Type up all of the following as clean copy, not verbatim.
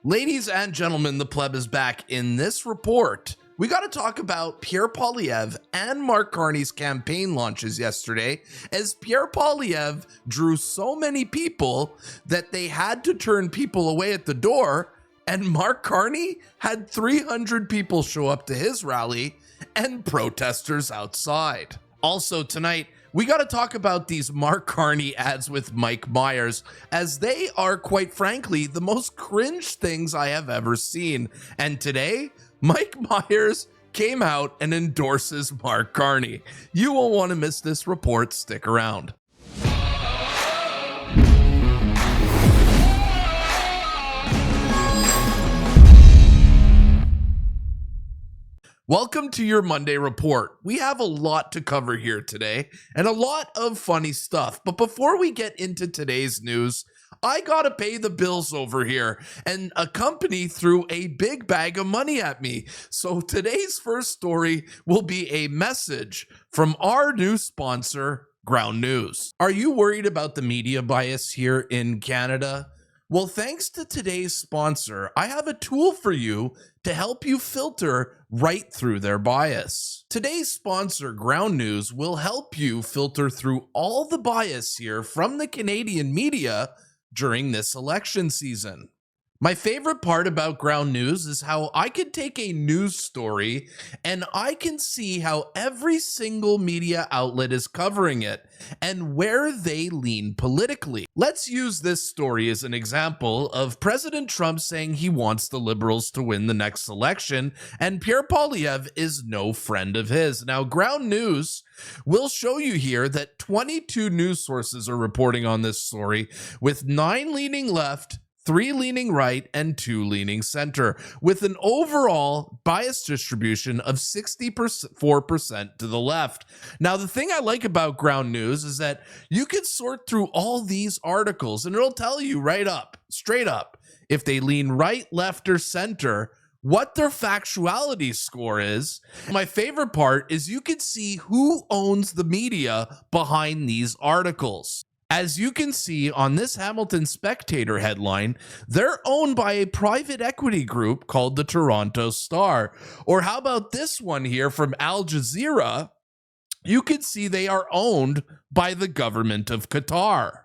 Ladies and gentlemen, the pleb is back. In this report, we got to talk about Pierre Poilievre and Mark Carney's campaign launches yesterday, as Pierre Poilievre drew so many people that they had to turn people away at the door, and Mark Carney had 300 people show up to his rally and protesters outside. Also tonight, we got to talk about these Mark Carney ads with Mike Myers, as they are, quite frankly, the most cringe things I have ever seen. And today, Mike Myers came out and endorses Mark Carney. You won't want to miss this report. Stick around. Welcome to your Monday report. We have a lot to cover here today and a lot of funny stuff. But before we get into today's news, I gotta pay the bills over here, and a company threw a big bag of money at me. So today's first story will be a message from our new sponsor, Ground News. Are you worried about the media bias here in Canada? Well, thanks to today's sponsor, I have a tool for you to help you filter right through their bias. Today's sponsor, Ground News, will help you filter through all the bias here from the Canadian media during this election season. My favorite part about Ground News is how I can take a news story and I can see how every single media outlet is covering it and where they lean politically. Let's use this story as an example of President Trump saying he wants the Liberals to win the next election, and Pierre Poilievre is no friend of his. Now, Ground News will show you here that 22 news sources are reporting on this story, with 9 leaning left, 3 leaning right, and 2 leaning center, with an overall bias distribution of 64% to the left. Now, the thing I like about Ground News is that you can sort through all these articles and it'll tell you straight up, if they lean right, left, or center, what their factuality score is. My favorite part is you can see who owns the media behind these articles. As you can see on this Hamilton Spectator headline, they're owned by a private equity group called the Toronto Star. Or how about this one here from Al Jazeera? You can see they are owned by the government of Qatar.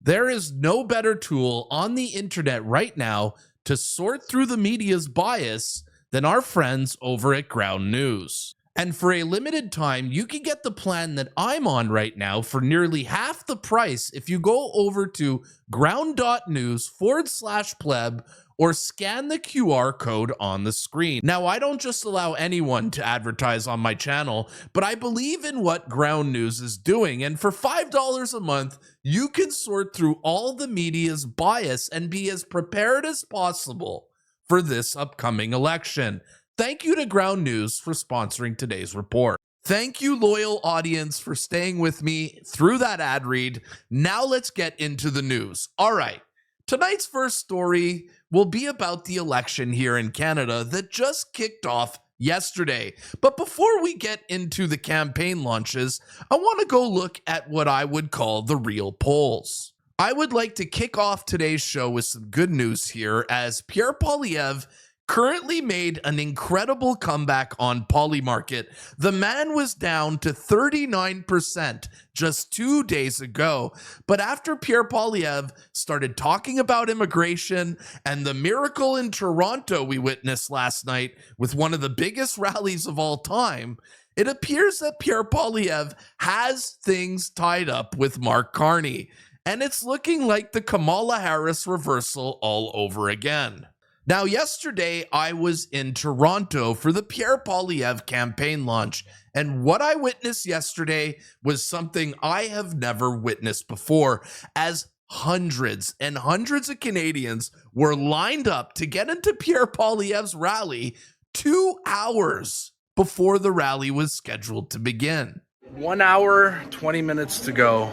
There is no better tool on the internet right now to sort through the media's bias than our friends over at Ground News. And for a limited time, you can get the plan that I'm on right now for nearly half the price if you go over to ground.news/pleb or scan the QR code on the screen. Now, I don't just allow anyone to advertise on my channel, but I believe in what Ground News is doing. And for $5 a month, you can sort through all the media's bias and be as prepared as possible for this upcoming election. Thank you to Ground News for sponsoring today's report. Thank you, loyal audience, for staying with me through that ad read. Now let's get into the news. All right, tonight's first story will be about the election here in Canada that just kicked off yesterday. But before we get into the campaign launches, I want to go look at what I would call the real polls. I would like to kick off today's show with some good news here, as Pierre Poilievre currently made an incredible comeback on Polymarket. The man was down to 39% just 2 days ago. But after Pierre Poilievre started talking about immigration and the miracle in Toronto we witnessed last night with one of the biggest rallies of all time, it appears that Pierre Poilievre has things tied up with Mark Carney. And it's looking like the Kamala Harris reversal all over again. Now, yesterday, I was in Toronto for the Pierre Poilievre campaign launch, and what I witnessed yesterday was something I have never witnessed before, as hundreds and hundreds of Canadians were lined up to get into Pierre Poilievre's rally 2 hours before the rally was scheduled to begin. 1 hour, 20 minutes to go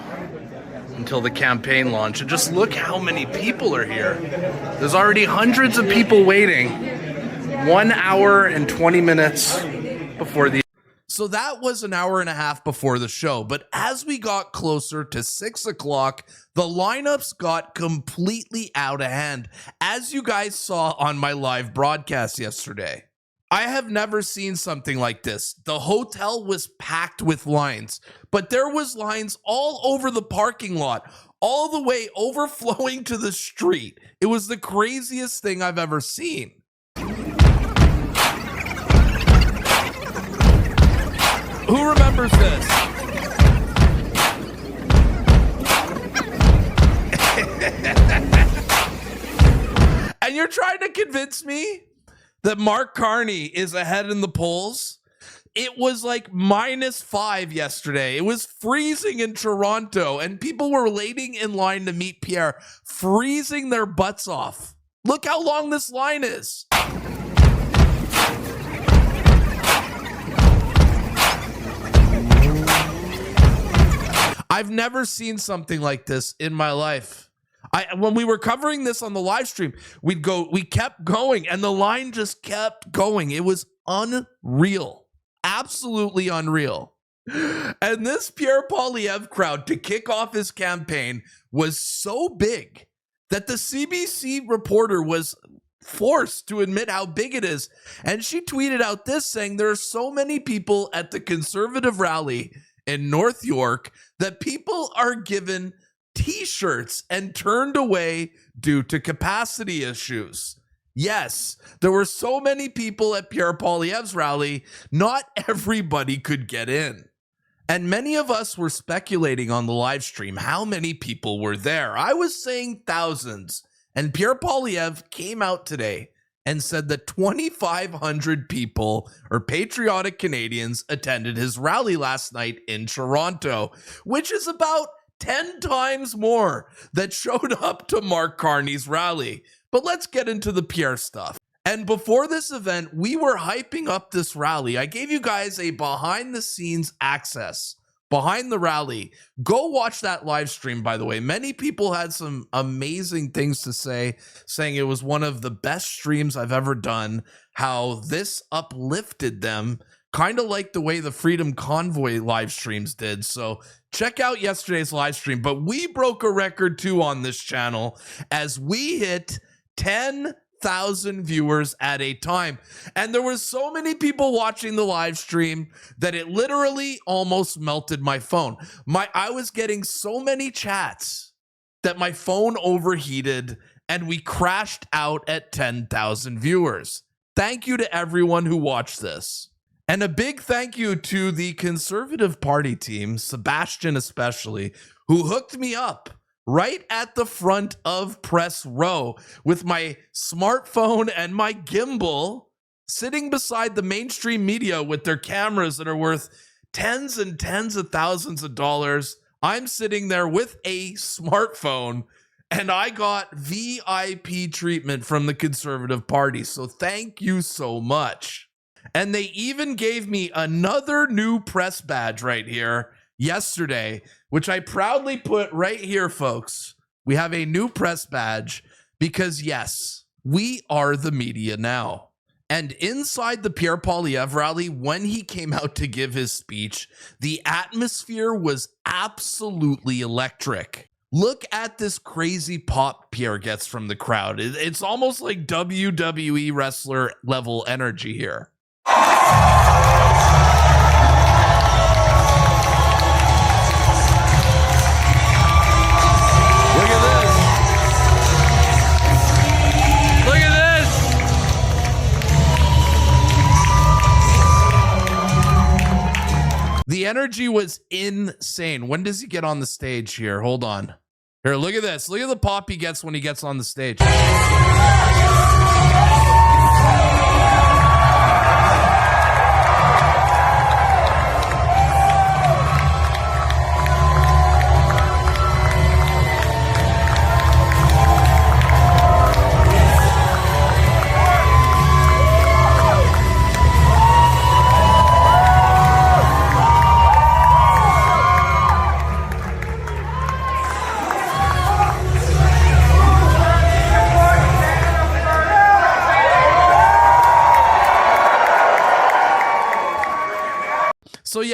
until the campaign launch, and just look how many people are here. There's already hundreds of people waiting. 1 hour and 20 minutes before the So that was an hour and a half before the show. But as we got closer to 6 o'clock, the lineups got completely out of hand, as you guys saw on my live broadcast yesterday. I have never seen something like this. The hotel was packed with lines, but there was lines all over the parking lot, all the way overflowing to the street. It was the craziest thing I've ever seen. Who remembers this? And you're trying to convince me that Mark Carney is ahead in the polls? It was like -5 yesterday. It was freezing in Toronto, and people were waiting in line to meet Pierre, freezing their butts off. Look how long this line is. I've never seen something like this in my life. When we were covering this on the live stream, we kept going, and the line just kept going. It was unreal, absolutely unreal. And this Pierre Poilievre crowd to kick off his campaign was so big that the CBC reporter was forced to admit how big it is. And she tweeted out this, saying there are so many people at the Conservative rally in North York that people are given t-shirts and turned away due to capacity issues. Yes, there were so many people at Pierre Poilievre's rally, not everybody could get in. And many of us were speculating on the live stream how many people were there. I was saying thousands, and Pierre Poilievre came out today and said that 2,500 people, or patriotic Canadians, attended his rally last night in Toronto, which is about 10 times more that showed up to Mark Carney's rally. But let's get into the Pierre stuff. And before this event, we were hyping up this rally. I gave you guys a behind-the-scenes access behind the rally. Go watch that live stream, by the way. Many people had some amazing things to say, saying it was one of the best streams I've ever done, how this uplifted them, kind of like the way the Freedom Convoy live streams did. So check out yesterday's live stream. But we broke a record too on this channel as we hit 10,000 viewers at a time. And there was so many people watching the live stream that it literally almost melted my phone. I was getting so many chats that my phone overheated and we crashed out at 10,000 viewers. Thank you to everyone who watched this. And a big thank you to the Conservative Party team, Sebastian especially, who hooked me up right at the front of press row with my smartphone and my gimbal, sitting beside the mainstream media with their cameras that are worth tens and tens of thousands of dollars. I'm sitting there with a smartphone, and I got VIP treatment from the Conservative Party. So thank you so much. And they even gave me another new press badge right here yesterday, which I proudly put right here, folks. We have a new press badge because, yes, we are the media now. And inside the Pierre Poilievre rally, when he came out to give his speech, the atmosphere was absolutely electric. Look at this crazy pop Pierre gets from the crowd. It's almost like WWE wrestler level energy here. The energy was insane. When does he get on the stage here? Hold on. Here, look at this. Look at the pop he gets when he gets on the stage.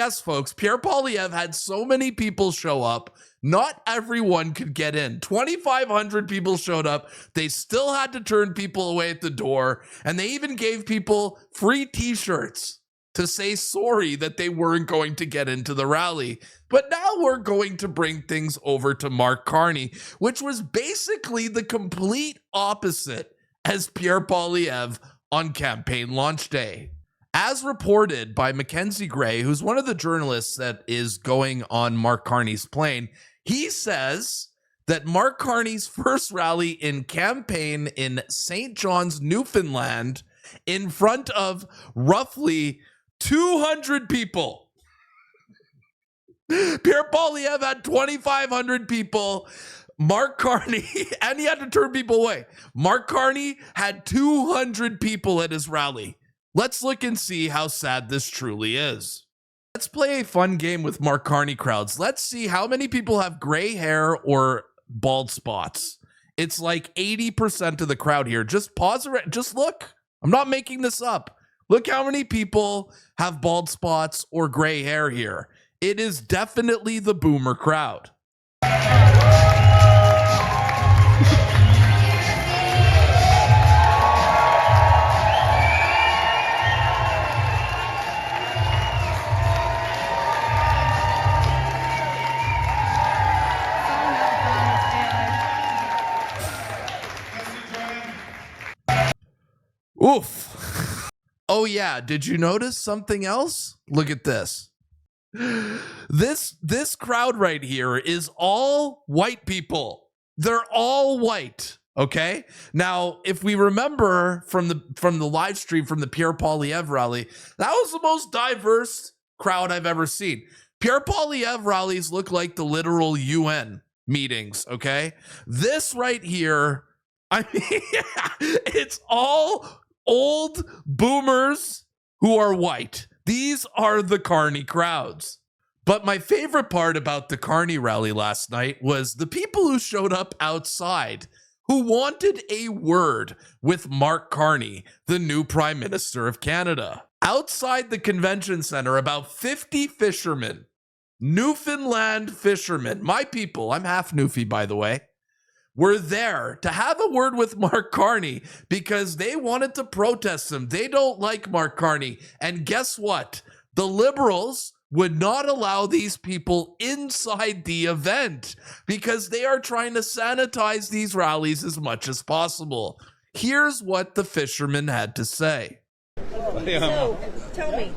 yes, folks, Pierre Poilievre had so many people show up. Not everyone could get in. 2,500 people showed up. They still had to turn people away at the door. And they even gave people free t-shirts to say sorry that they weren't going to get into the rally. But now we're going to bring things over to Mark Carney, which was basically the complete opposite as Pierre Poilievre on campaign launch day. As reported by Mackenzie Gray, who's one of the journalists that is going on Mark Carney's plane, he says that Mark Carney's first rally in campaign in St. John's, Newfoundland, in front of roughly 200 people. Pierre Poilievre had 2,500 people. Mark Carney, and he had to turn people away. Mark Carney had 200 people at his rally. Let's look and see how sad this truly is. Let's play a fun game with Mark Carney crowds. Let's see how many people have gray hair or bald spots. It's like 80% of the crowd here. Just pause it. Just look. I'm not making this up. Look how many people have bald spots or gray hair here. It is definitely the boomer crowd. Oof. Oh yeah, did you notice something else? Look at this. This crowd right here is all white people. They're all white, okay? Now, if we remember from the live stream from the Pierre Poilievre rally, that was the most diverse crowd I've ever seen. Pierre Poilievre rallies look like the literal UN meetings, okay? This right here, I mean, it's all old boomers who are white. These are the Carney crowds. But my favorite part about the Carney rally last night was the people who showed up outside who wanted a word with Mark Carney, the new Prime Minister of Canada. Outside the convention center, about 50 fishermen, Newfoundland fishermen, my people, I'm half Newfie by the way, were there to have a word with Mark Carney because they wanted to protest him. They don't like Mark Carney. And guess what? The Liberals would not allow these people inside the event because they are trying to sanitize these rallies as much as possible. Here's what the fishermen had to say. So, tell me,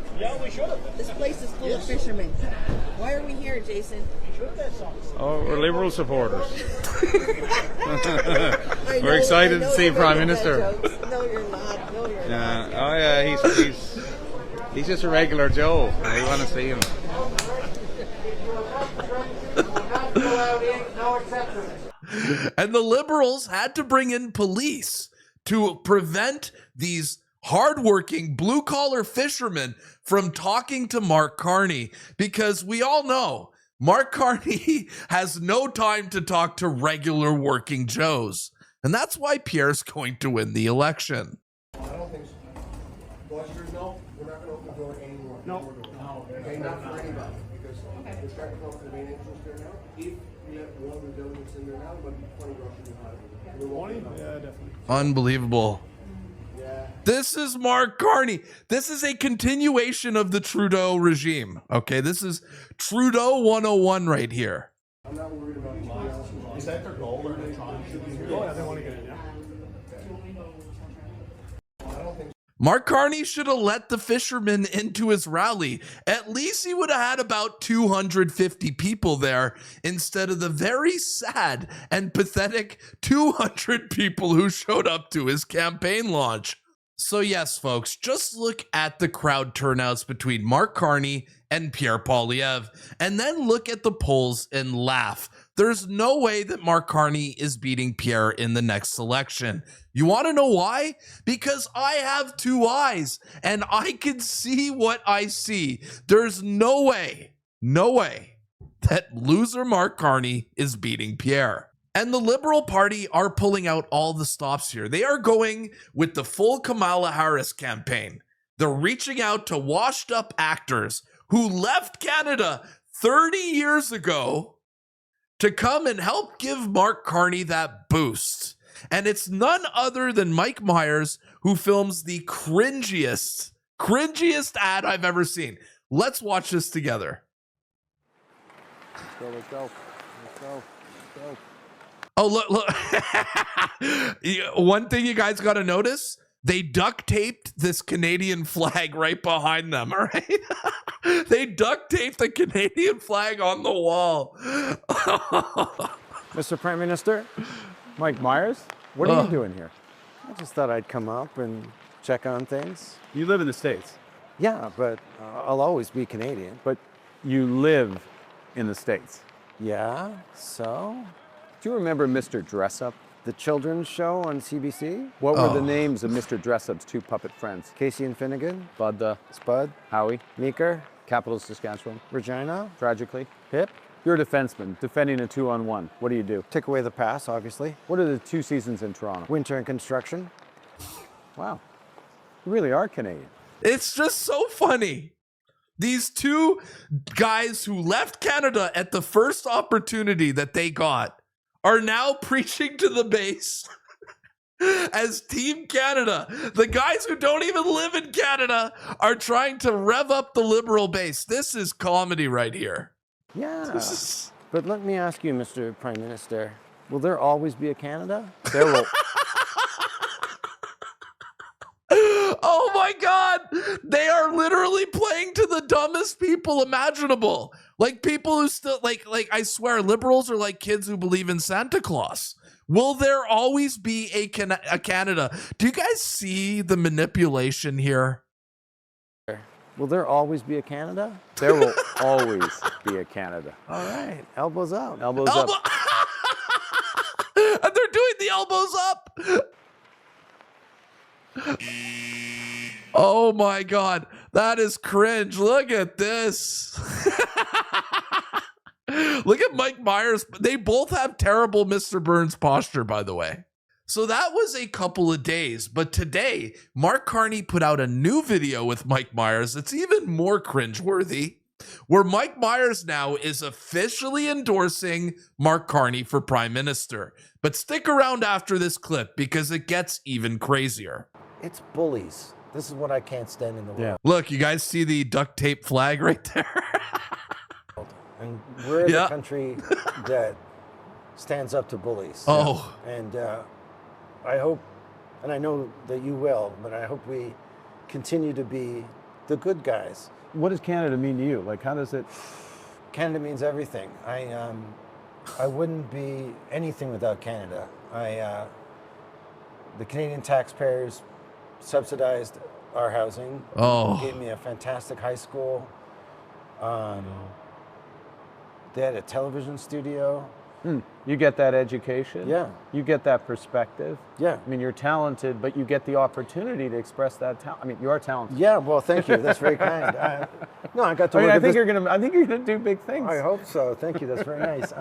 this place is full of fishermen. Why are we here, Jason? Oh, we're Liberal supporters. We're excited to see Prime Minister. No, you're not. No, you're not. Oh yeah, he's just a regular Joe. We want to see him. And the Liberals had to bring in police to prevent these hardworking blue-collar fishermen from talking to Mark Carney because we all know Mark Carney has no time to talk to regular working Joes. And that's why Pierre's going to win the election. I don't think so. Buster's, no, we're not going to open the door anymore. No. Okay, not for anybody, because it's got to come to the main entrance there now. If we have one of the delegates in there now, there might be 20 Russians behind them. 20? Yeah, definitely. Unbelievable. Yeah. This is Mark Carney. This is a continuation of the Trudeau regime. Okay, this is Trudeau 101 right here. I'm not worried about anybody else. Is that their goal? Or they trying to? Oh, yeah, they want to get in, yeah. I don't think so. Mark Carney should have let the fishermen into his rally. At least he would have had about 250 people there instead of the very sad and pathetic 200 people who showed up to his campaign launch. So yes, folks, just look at the crowd turnouts between Mark Carney and Pierre Poilievre, and then look at the polls and laugh. There's no way that Mark Carney is beating Pierre in the next election. You want to know why? Because I have two eyes and I can see what I see. There's no way that loser Mark Carney is beating Pierre. And the Liberal Party are pulling out all the stops here. They are going with the full Kamala Harris campaign. They're reaching out to washed up actors who left Canada 30 years ago to come and help give Mark Carney that boost. And it's none other than Mike Myers, who films the cringiest ad I've ever seen. Let's watch this together. Let's go. Oh, look. One thing you guys got to notice, they duct taped this Canadian flag right behind them, all right? They duct taped the Canadian flag on the wall. Mr. Prime Minister, Mike Myers, what are you doing here? I just thought I'd come up and check on things. You live in the States, Yeah, but I'll always be Canadian. but you live in the States. Yeah, so? Do you remember Mr. Dressup? The children's show on CBC? What were the names of Mr. Dressup's two puppet friends? Casey and Finnegan? Bud the Spud? Howie, Meeker? Capital Saskatchewan, Regina? tragically. Pip? You're a defenseman defending a 2-on-1. What do you do? Take away the pass, obviously. What are the 2 seasons in Toronto? Winter and construction? Wow, you really are Canadian. It's just so funny. These two guys who left Canada at the first opportunity that they got are now preaching to the base as Team Canada. The guys who don't even live in Canada are trying to rev up the Liberal base. This is comedy right here. Yeah. But let me ask you, Mr. Prime Minister, will there always be a Canada? There will. Oh my God. They are literally playing to the dumbest people imaginable. Like people who still like I swear liberals are like kids who believe in Santa Claus. Will there always be a Canada? Do you guys see the manipulation here? Will there always be a Canada? There will always be a Canada. All right, elbows up. Elbows up. And they're doing the elbows up. Oh my God, that is cringe. Look at this. Look at Mike Myers. They both have terrible Mr. Burns posture, by the way. So that was a couple of days, but today, Mark Carney put out a new video with Mike Myers. It's even more cringeworthy, where Mike Myers now is officially endorsing Mark Carney for Prime Minister. But stick around after this clip because it gets even crazier. It's bullies. This is what I can't stand in the world. Look, you guys see the duct tape flag right there? And we're Yeah. the country that stands up to bullies. Oh. And I hope, and I know that you will, but I hope we continue to be the good guys. What does Canada mean to you? Like, how does it? Canada means everything. I wouldn't be anything without Canada. The Canadian taxpayers subsidized our housing. Oh. Gave me a fantastic high school. They had a television studio. You get that education. Yeah. You get that perspective. Yeah. I mean, you're talented, but you get the opportunity to express that talent. I mean, you are talented. Yeah, well, thank you. That's very kind. No, I got to I mean, work I at think this- you're gonna do big things. I hope so. Thank you. That's very nice.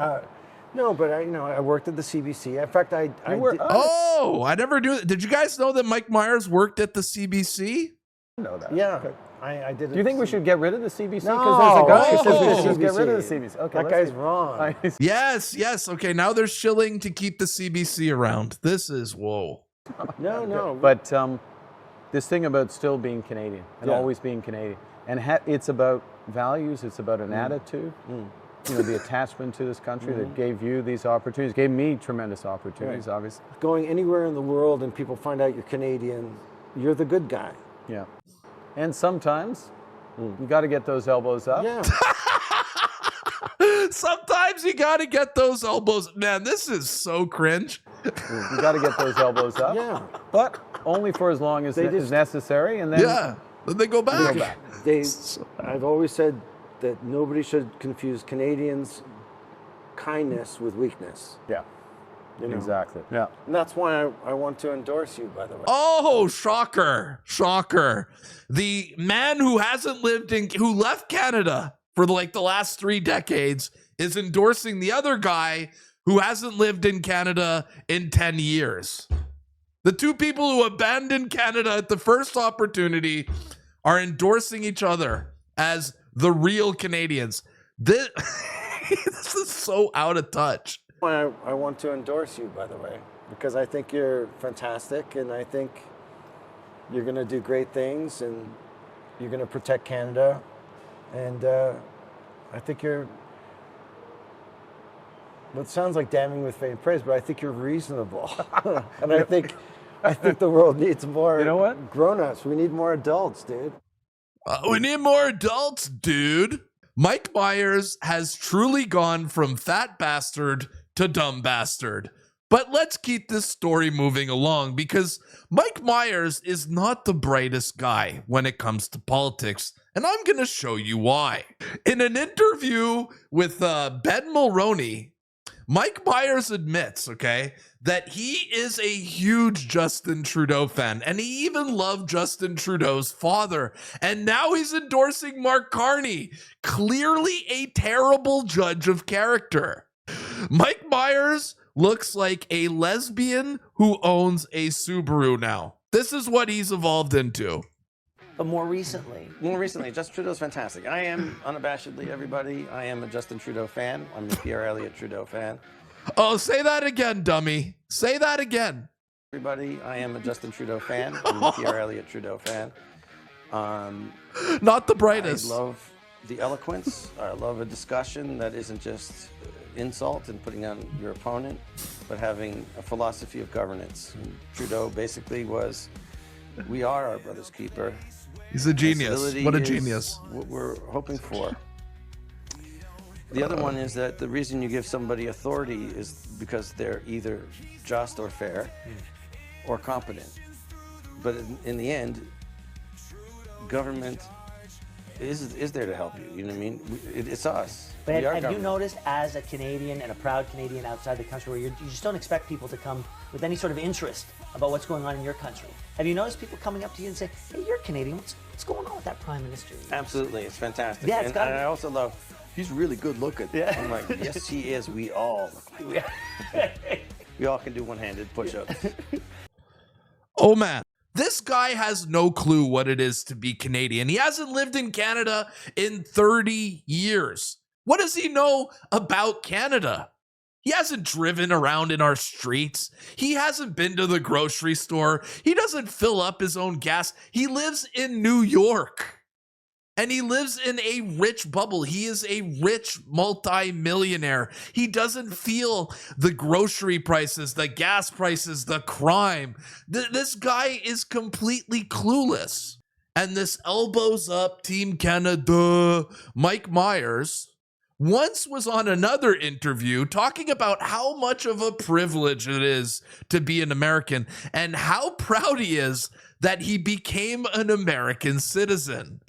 No, but I worked at the CBC. In fact, I were- did- Oh, I never knew. Did you guys know that Mike Myers worked at the CBC? I know that. yeah, Okay. I did. Do you think we should get rid of the CBC? No, Because there's a guy who oh, says we should oh. get rid of the CBC. Okay, That let's guy's see. wrong. Yes. Okay, now they're shilling to keep the CBC around. This is whoa. No. But this thing about still being Canadian and Yeah. always being Canadian, and it's about values. It's about an attitude. You know, the attachment to this country that gave you these opportunities, gave me tremendous opportunities. Right. Obviously, Going anywhere in the world and people find out you're Canadian, you're the good guy. yeah. And sometimes you got to get those elbows up. Yeah. Sometimes you got to get those elbows. Man, this is so cringe. You got to get those elbows up. Yeah. But only for as long as They is just- necessary, and then Yeah. Then they go back. I've always said that nobody should confuse Canadians' kindness with weakness. yeah, You know? exactly. Yeah. And that's why I want to endorse you, by the way. Oh, shocker. The man who who left Canada for the last 3 decades is endorsing the other guy who hasn't lived in Canada in 10 years. The two people who abandoned Canada at the first opportunity are endorsing each other as the real Canadians. This, this is so out of touch. I want to endorse you, by the way, because I think you're fantastic, and I think you're going to do great things, and you're going to protect Canada, and I think you're. Well, it sounds like damning with faint praise, but I think you're reasonable, and I think the world needs more. You know what? Grown-ups. We need more adults, dude. We need more adults, dude. Mike Myers has truly gone from fat bastard to dumb bastard. But let's keep this story moving along, because Mike Myers is not the brightest guy when it comes to politics, and I'm going to show you why. In an interview with Ben Mulroney, Mike Myers admits, okay, that he is a huge Justin Trudeau fan, and he even loved Justin Trudeau's father, and now he's endorsing Mark Carney, clearly a terrible judge of character. Mike Myers looks like a lesbian who owns a Subaru now. This is what he's evolved into. But more recently, Justin Trudeau's fantastic. I am unabashedly, everybody, I am a Justin Trudeau fan. I'm a Pierre Elliott Trudeau fan. Oh, say that again, dummy. Say that again. Everybody, I am a Justin Trudeau fan. I'm a Pierre Elliott Trudeau fan. Not the brightest. I love the eloquence. I love a discussion that isn't just insult and putting on your opponent, but having a philosophy of governance. And Trudeau basically was, we are our brother's keeper. He's a genius. Civility What a is genius. What we're hoping for. The other one is that the reason you give somebody authority is because they're either just or fair or competent. But in the end, government is there to help you. You know what I mean? It's us. but We are have you government. noticed, as a Canadian and a proud Canadian outside the country, where you just don't expect people to come with any sort of interest about what's going on in your country? Have you noticed people coming up to you and say, "Hey, you're Canadian. What's going on with that Prime Minister?" Absolutely, it's fantastic. Yeah, it's and, gotta and be. I also love, he's really good looking. Yeah. I'm like, yes, he is. We all look like that. We all can do one-handed push-ups. Oh, man. This guy has no clue what it is to be Canadian. He hasn't lived in Canada in 30 years. What does he know about Canada? He hasn't driven around in our streets. He hasn't been to the grocery store. He doesn't fill up his own gas. He lives in New York. And he lives in a rich bubble. He is a rich multi-millionaire. He doesn't feel the grocery prices, the gas prices, the crime. This guy is completely clueless. And this elbows up Team Canada, Mike Myers, once was on another interview talking about how much of a privilege it is to be an American and how proud he is that he became an American citizen.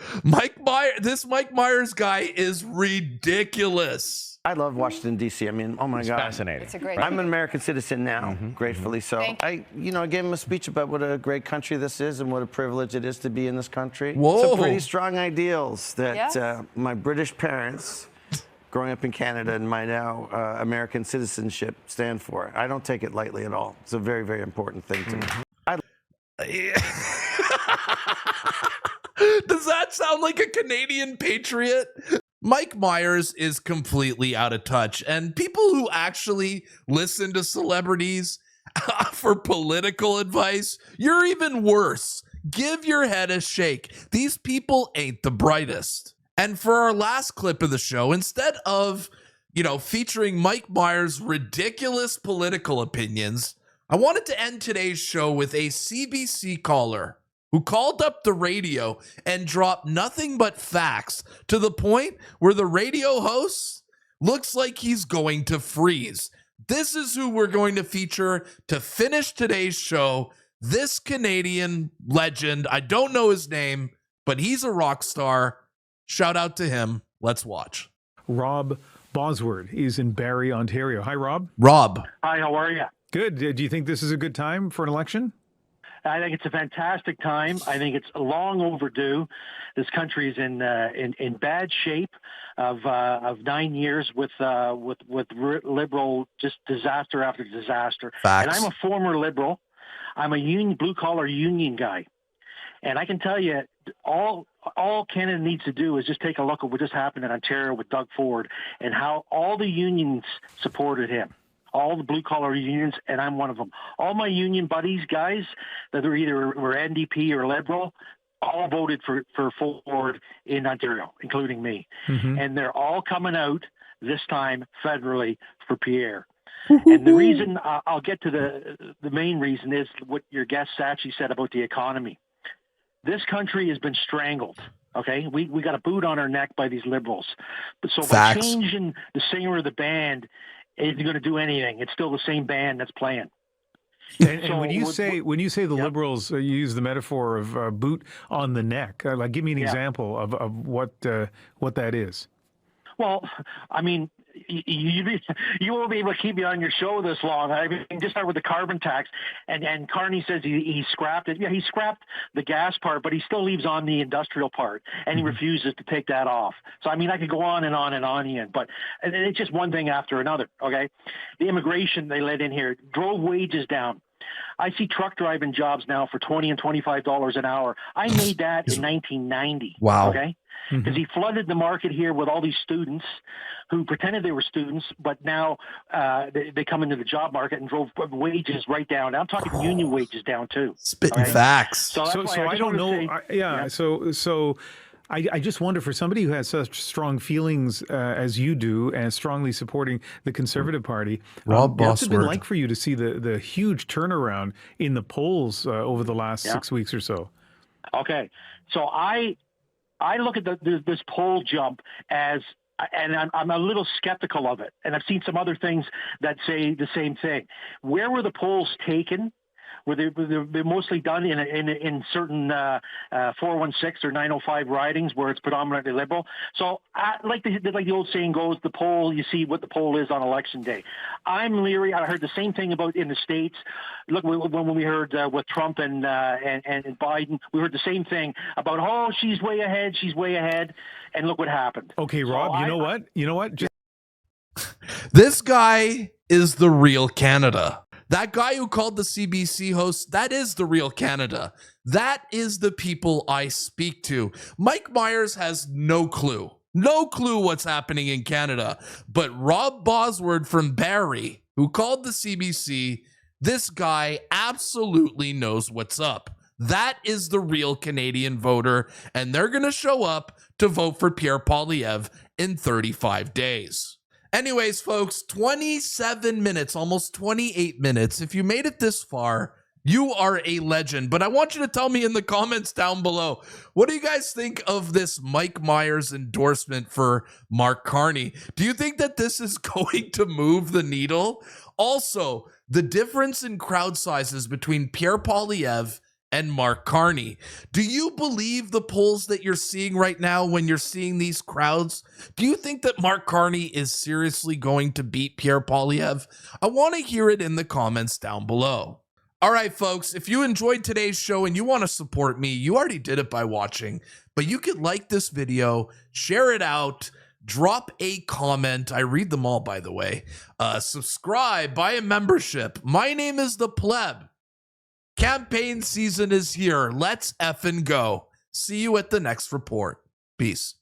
This Mike Myers guy is ridiculous. I love Washington, D.C. I mean, oh my God. Fascinating. It's a great I'm an American citizen now, gratefully so. Thank I gave him a speech about what a great country this is and what a privilege it is to be in this country. Whoa. Some pretty strong ideals that Yeah. my British parents, growing up in Canada and my now American citizenship stand for. I don't take it lightly at all. It's a very, very important thing to me. Does that sound like a Canadian patriot? Mike Myers is completely out of touch, and people who actually listen to celebrities for political advice, you're even worse. Give your head a shake. These people ain't the brightest. And for our last clip of the show, instead of, featuring Mike Myers' ridiculous political opinions, I wanted to end today's show with a CBC caller who called up the radio and dropped nothing but facts to the point where the radio host looks like he's going to freeze. This is who we're going to feature to finish today's show. This Canadian legend. I don't know his name, but he's a rock star. Shout out to him. Let's watch. Rob Bosworth. He's in Barrie, Ontario. Hi, Rob. Rob. Hi, how are you? Good. Do you think this is a good time for an election? I think it's a fantastic time. I think it's long overdue. This country is in bad shape of 9 years with liberal just disaster after disaster. Facts. And I'm a former liberal. I'm a blue collar union guy. And I can tell you, all Canada needs to do is just take a look at what just happened in Ontario with Doug Ford and how all the unions supported him. All the blue-collar unions, and I'm one of them. All my union buddies, guys, that were either were NDP or Liberal, all voted for Ford in Ontario, including me. And they're all coming out this time federally for Pierre. And the reason, I'll get to the main reason, is what your guest actually said about the economy. This country has been strangled. Okay, we got a boot on our neck by these Liberals. But so by changing the singer of the band isn't going to do anything. It's still the same band that's playing. And when you say the Liberals, you use the metaphor of boot on the neck. Like, give me an example of what that is. Well, I mean, you won't be able to keep me on your show this long. I mean, just start with the carbon tax, and Carney says he scrapped it. Yeah, he scrapped the gas part, but he still leaves on the industrial part, and he refuses to take that off. So, I mean, I could go on and on and on, Ian, but it's just one thing after another, okay? The immigration they let in here drove wages down. I see truck driving jobs now for $20 and $25 an hour. I made that in 1990. Wow. Okay? Because he flooded the market here with all these students who pretended they were students, but now they come into the job market and drove wages right down. I'm talking union wages down too. Spitting facts. So I don't know. So I just wonder, for somebody who has such strong feelings as you do, and strongly supporting the Conservative Party, what's it been like for you to see the huge turnaround in the polls over the last 6 weeks or so? Okay, so I look at this poll jump as, and I'm a little skeptical of it, and I've seen some other things that say the same thing. Where were the polls taken? Were they mostly done in certain 416 or 905 ridings where it's predominantly Liberal? So, like the old saying goes, the poll, you see what the poll is on election day. I'm leery. I heard the same thing about in the States. Look, when we heard with Trump and Biden, we heard the same thing about, oh, she's way ahead, and look what happened. Okay, Rob, you know what? This guy is the real Canada. That guy who called the CBC host, that is the real Canada. That is the people I speak to. Mike Myers has no clue what's happening in Canada. But Rob Bosworth from Barrie, who called the CBC, this guy absolutely knows what's up. That is the real Canadian voter, and they're going to show up to vote for Pierre Poilievre in 35 days. Anyways, folks, 27 minutes, almost 28 minutes. If you made it this far, you are a legend. But I want you to tell me in the comments down below, what do you guys think of this Mike Myers endorsement for Mark Carney? Do you think that this is going to move the needle? Also, the difference in crowd sizes between Pierre Poilievre and Mark Carney. Do you believe the polls that you're seeing right now when you're seeing these crowds? Do you think that Mark Carney is seriously going to beat Pierre Poilievre? I want to hear it in the comments down below. All right, folks, if you enjoyed today's show and you want to support me, you already did it by watching, but you could like this video, share it out, drop a comment. I read them all, by the way. Subscribe, buy a membership. My name is The Pleb. Campaign season is here. Let's effing go. See you at the next report. Peace.